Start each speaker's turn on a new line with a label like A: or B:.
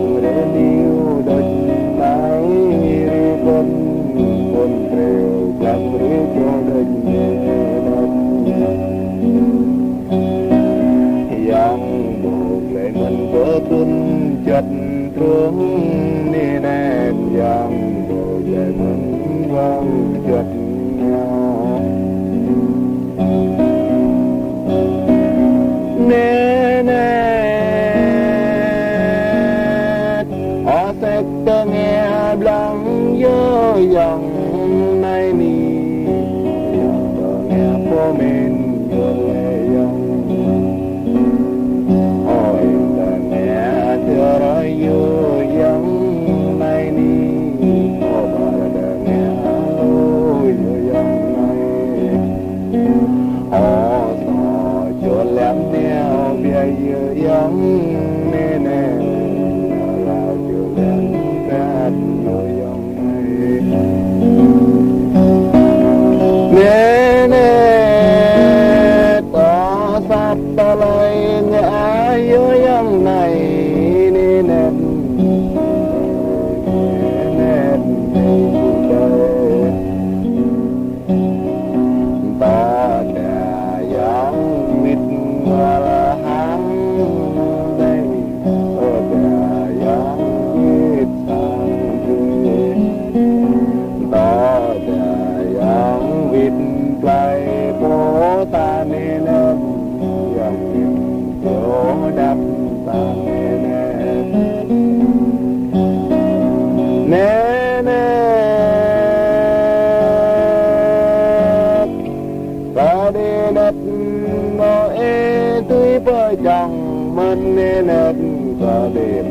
A: chẳng để níu đất mãi con rêu chẳng để cho đất yang buộc lại mình có tuân chặt thương đi nè yang buộc lại mình vang chặt nhau nè nè họ sẽ có nghe lắng nhớ dòng nay mi nghe phố mình chẳng mình nên có để